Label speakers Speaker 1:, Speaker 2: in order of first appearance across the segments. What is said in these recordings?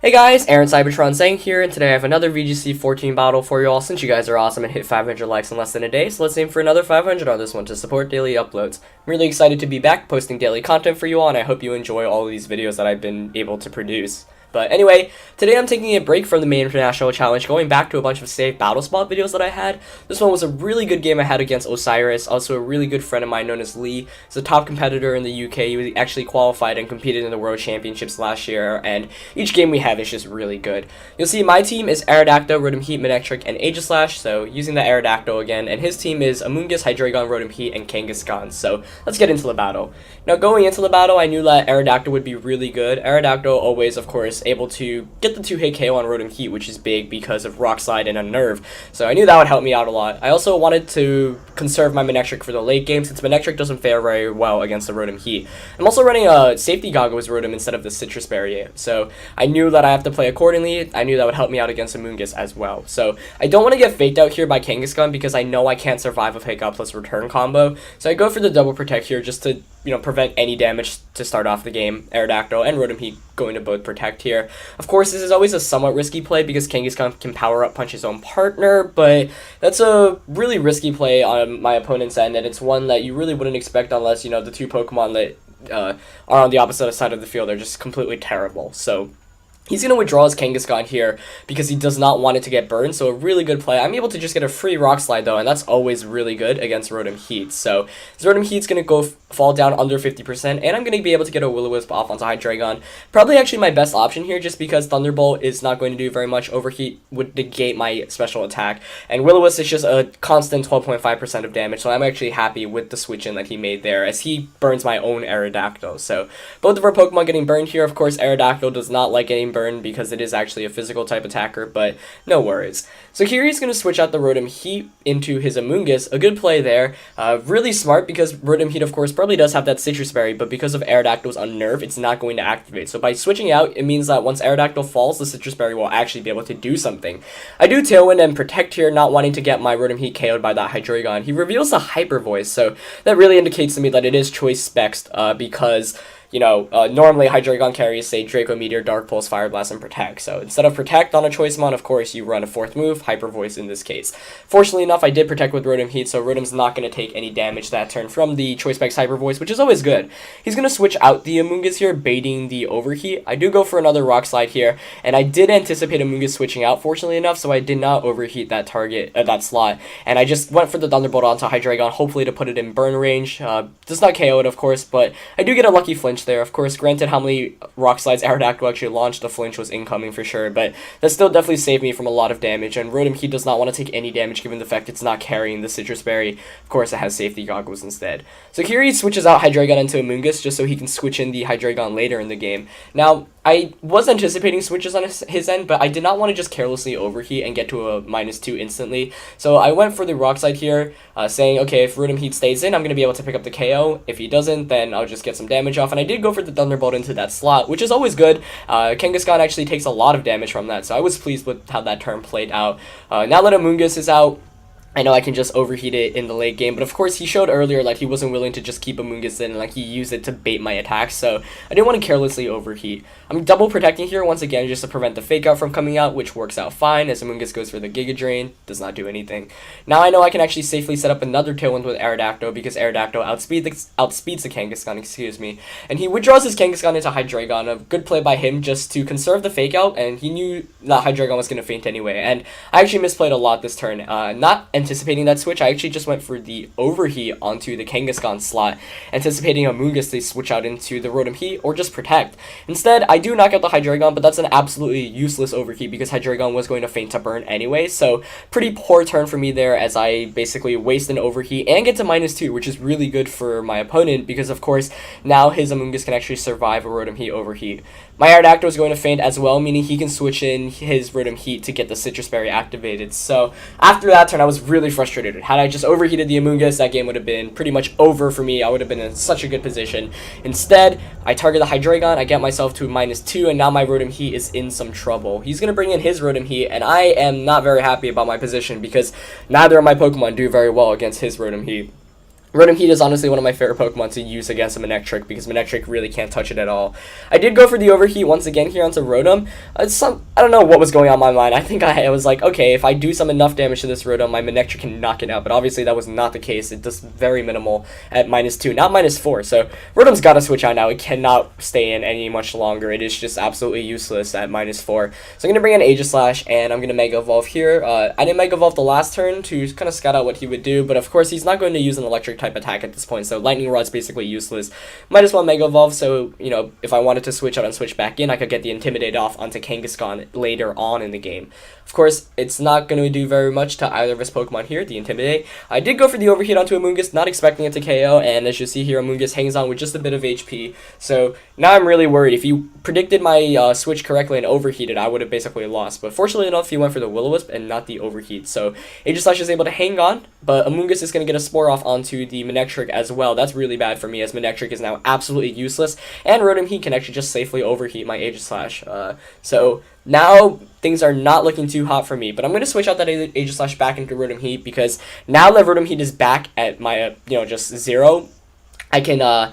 Speaker 1: Hey guys, Aaron Cybertron saying here, and today I have another VGC 14 battle for you all. Since you guys are awesome and hit 500 likes in less than a day, so let's aim for another 500 on this one to support daily uploads. I'm really excited to be back posting daily content for you all, and I hope you enjoy all of these videos that I've been able to produce. But anyway, today I'm taking a break from the main international challenge, going back to a bunch of safe battle spot videos that I had. This one was a really good game I had against Osiris, also a really good friend of mine known as Lee. He's a top competitor in the UK. He actually qualified and competed in the World Championships last year, and each game we have is just really good. You'll see my team is Aerodactyl, Rotom Heat, Manectric, and Aegislash, so using the Aerodactyl again, and his team is Amoonguss, Hydreigon, Rotom Heat, and Kangaskhan. So let's get into the battle. Now going into the battle, I knew that Aerodactyl would be really good. Aerodactyl always, of course, able to get the 2-hit KO on Rotom Heat, which is big because of Rock Slide and Unnerve, so I knew that would help me out a lot. I also wanted to conserve my Manectric for the late game, since Manectric doesn't fare very well against the Rotom Heat. I'm also running a Safety Goggles Rotom instead of the Citrus Berry, so I knew that I have to play accordingly. I knew that would help me out against Amoonguss as well. So I don't want to get faked out here by Kangaskhan because I know I can't survive a Fake Out plus Return combo, so I go for the double protect here just to prevent any damage to start off the game. Aerodactyl and Rotom Heat going to both protect here. Of course, this is always a somewhat risky play because Kangaskhan can power up punch his own partner, but that's a really risky play on my opponent's end, and it's one that you really wouldn't expect unless, the two Pokemon that are on the opposite side of the field are just completely terrible. So he's going to withdraw his Kangaskhan here because he does not want it to get burned, so a really good play. I'm able to just get a free Rock Slide, though, and that's always really good against Rotom Heat. So his Rotom Heat's going to fall down under 50%, and I'm going to be able to get a Will-O-Wisp off onto Hydreigon. Probably actually my best option here, just because Thunderbolt is not going to do very much. Overheat would negate my special attack, and Will-O-Wisp is just a constant 12.5% of damage, so I'm actually happy with the switch-in that he made there, as he burns my own Aerodactyl. So both of our Pokemon getting burned here. Of course, Aerodactyl does not like getting burned because it is actually a physical type attacker, but no worries. So here he's going to switch out the Rotom Heat into his Amoonguss. A good play there. Really smart because Rotom Heat, of course, probably does have that Citrus Berry, but because of Aerodactyl's Unnerve, it's not going to activate. So by switching out, it means that once Aerodactyl falls, the Citrus Berry will actually be able to do something. I do Tailwind and Protect here, not wanting to get my Rotom Heat KO'd by that Hydreigon. He reveals the Hyper Voice, so that really indicates to me that it is choice specs because normally Hydreigon carries, say, Draco Meteor, Dark Pulse, Fire Blast, and Protect. So instead of Protect on a choice mon, of course, you run a fourth move, Hyper Voice in this case. Fortunately enough, I did Protect with Rotom Heat, so Rotom's not going to take any damage that turn from the choice specs Hyper Voice, which is always good. He's going to switch out the Amoonguss here, baiting the Overheat. I do go for another Rock Slide here, and I did anticipate Amoonguss switching out, fortunately enough, so I did not overheat that target, that slot, and I just went for the Thunderbolt onto Hydreigon, hopefully to put it in burn range. Does not KO it, of course, but I do get a lucky flinch there. Of course, granted how many Rock Slides Aerodactyl actually launched, the flinch was incoming for sure, but that still definitely saved me from a lot of damage, and Rotom Heat does not want to take any damage given the fact it's not carrying the Citrus Berry. Of course, it has Safety Goggles instead. So here he switches out Hydreigon into Amoonguss just so he can switch in the Hydreigon later in the game. Now, I was anticipating switches on his end, but I did not want to just carelessly overheat and get to a -2 instantly. So I went for the Rock Slide here, saying, okay, if Rotom Heat stays in, I'm going to be able to pick up the KO. If he doesn't, then I'll just get some damage off. And I did go for the Thunderbolt into that slot, which is always good. Kangaskhan actually takes a lot of damage from that, so I was pleased with how that turn played out. Now that Amoonguss is out, I know I can just overheat it in the late game, but of course he showed earlier like he wasn't willing to just keep Amoonguss in, and like he used it to bait my attacks, so I didn't want to carelessly overheat. I'm double protecting here once again just to prevent the Fake Out from coming out, which works out fine as Amoonguss goes for the Giga Drain, does not do anything. Now I know I can actually safely set up another Tailwind with Aerodactyl because Aerodactyl outspeeds the Kangaskhan, and he withdraws his Kangaskhan into Hydreigon. A good play by him just to conserve the Fake Out, and he knew that Hydreigon was going to faint anyway, and I actually misplayed a lot this turn. Not anticipating that switch, I actually just went for the Overheat onto the Kangaskhan slot, anticipating Amoonguss to switch out into the Rotom Heat or just Protect. Instead, I do knock out the Hydreigon, but that's an absolutely useless Overheat because Hydreigon was going to faint to burn anyway, so pretty poor turn for me there as I basically waste an Overheat and get to -2, which is really good for my opponent because, of course, now his Amoonguss can actually survive a Rotom Heat Overheat. My Aerodactyl is going to faint as well, meaning he can switch in his Rotom Heat to get the Citrus Berry activated. So after that turn, I was really frustrated. Had I just overheated the Amoonguss, that game would have been pretty much over for me. I would have been in such a good position. Instead, I target the Hydreigon, I get myself to -2, and now my Rotom Heat is in some trouble. He's going to bring in his Rotom Heat, and I am not very happy about my position because neither of my Pokemon do very well against his Rotom Heat. Rotom Heat is honestly one of my favorite Pokemon to use against a Manectric because Manectric really can't touch it at all. I did go for the Overheat once again here onto Rotom. I don't know what was going on in my mind. I think I was like, okay, if I do some enough damage to this Rotom, my Manectric can knock it out. But obviously that was not the case. It does very minimal at -2, not -4. So Rotom's got to switch out now. It cannot stay in any much longer. It is just absolutely useless at -4. So I'm going to bring in Aegislash, and I'm going to Mega Evolve here. I didn't Mega Evolve the last turn to kind of scout out what he would do. But of course, he's not going to use an Electric type attack at this point, so Lightning Rod's basically useless. Might as well Mega Evolve, so, you know, if I wanted to switch out and switch back in, I could get the Intimidate off onto Kangaskhan later on in the game. Of course, it's not going to do very much to either of his Pokemon here, the Intimidate. I did go for the Overheat onto Amoonguss, not expecting it to KO, and as you see here, Amoonguss hangs on with just a bit of HP, so now I'm really worried. If you predicted my switch correctly and overheated, I would have basically lost, but fortunately enough, he went for the Will-O-Wisp and not the Overheat, so Aegislash is able to hang on, but Amoonguss is going to get a Spore off onto the Manectric as well. That's really bad for me, as Manectric is now absolutely useless, and Rotom Heat can actually just safely overheat my Aegislash. So now things are not looking too hot for me, but I'm going to switch out that Aegislash back into Rotom Heat, because now that Rotom Heat is back at my, just 0, I can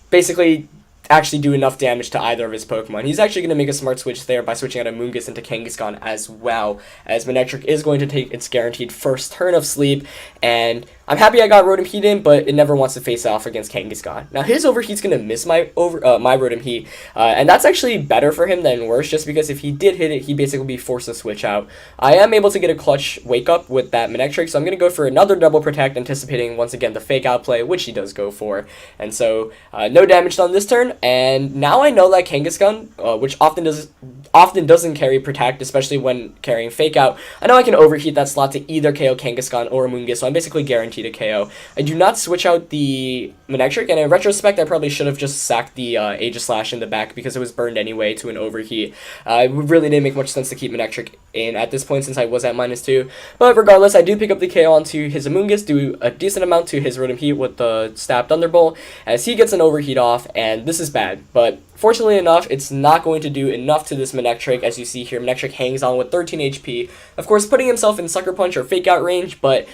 Speaker 1: basically actually do enough damage to either of his Pokemon. He's actually going to make a smart switch there by switching out Amoonguss into Kangaskhan as well, as Manectric is going to take its guaranteed first turn of sleep, and I'm happy I got Rotom Heat in, but it never wants to face off against Kangaskhan. Now his Overheat's going to miss my Rotom Heat, and that's actually better for him than worse, just because if he did hit it, he'd basically be forced to switch out. I am able to get a clutch Wake Up with that Manectric, so I'm going to go for another Double Protect, anticipating once again the Fake Out play, which he does go for. And so no damage done this turn, and now I know that Kangaskhan, which often doesn't carry Protect, especially when carrying Fake Out, I know I can overheat that slot to either KO Kangaskhan or Amoonguss, so I'm basically guaranteed a KO. I do not switch out the Manectric, and in retrospect, I probably should have just sacked the Aegislash in the back because it was burned anyway to an overheat. It really didn't make much sense to keep Manectric in at this point since I was at -2, but regardless, I do pick up the KO onto his Amoonguss, do a decent amount to his Rotom Heat with the Stab Thunderbolt, as he gets an overheat off, and this is bad, but fortunately enough, it's not going to do enough to this Manectric. As you see here, Manectric hangs on with 13 HP, of course putting himself in Sucker Punch or Fake Out range, but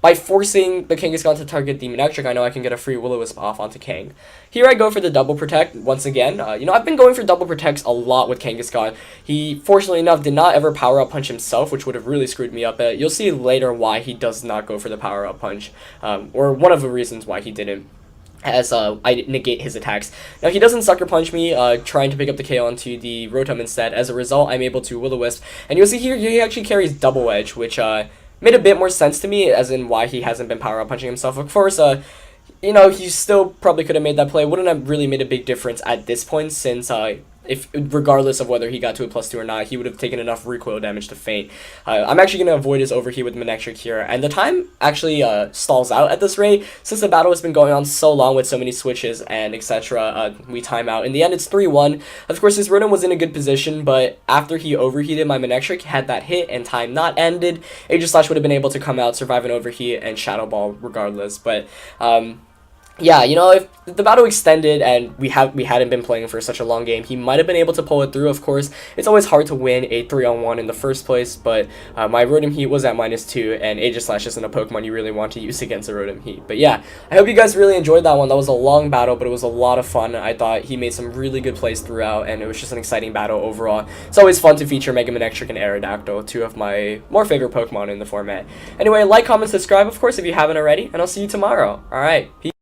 Speaker 1: by forcing the Kangaskhan to target the Manectric, I know I can get a free Will-O-Wisp off onto Kang. Here I go for the Double Protect once again. I've been going for Double Protects a lot with Kangaskhan. He, fortunately enough, did not ever Power Up Punch himself, which would have really screwed me up. You'll see later why he does not go for the Power Up Punch, or one of the reasons why he didn't, as I negate his attacks. Now, he doesn't Sucker Punch me, trying to pick up the KO onto the Rotom instead. As a result, I'm able to Will-O-Wisp, and you'll see here, he actually carries Double Edge, which made a bit more sense to me, as in why he hasn't been Power Up Punching himself. Of course, he still probably could have made that play. Wouldn't have really made a big difference at this point, since if regardless of whether he got to a +2 or not, he would have taken enough recoil damage to faint. I'm actually going to avoid his overheat with Manectric here, and the time actually stalls out at this rate. Since the battle has been going on so long with so many switches and etc., we time out. In the end, it's 3-1. Of course, his Rotom was in a good position, but after he overheated my Manectric, had that hit and time not ended, Aegislash would have been able to come out, survive an overheat, and Shadow Ball regardless. But yeah, if the battle extended and we hadn't been playing for such a long game, he might have been able to pull it through. Of course, it's always hard to win a 3-on-1 in the first place, but my Rotom Heat was at -2, and Aegislash isn't a Pokemon you really want to use against a Rotom Heat. But yeah, I hope you guys really enjoyed that one. That was a long battle, but it was a lot of fun. I thought he made some really good plays throughout, and it was just an exciting battle overall. It's always fun to feature Mega Manectric and Aerodactyl, two of my more favorite Pokemon in the format. Anyway, like, comment, subscribe, of course, if you haven't already, and I'll see you tomorrow. Alright, peace.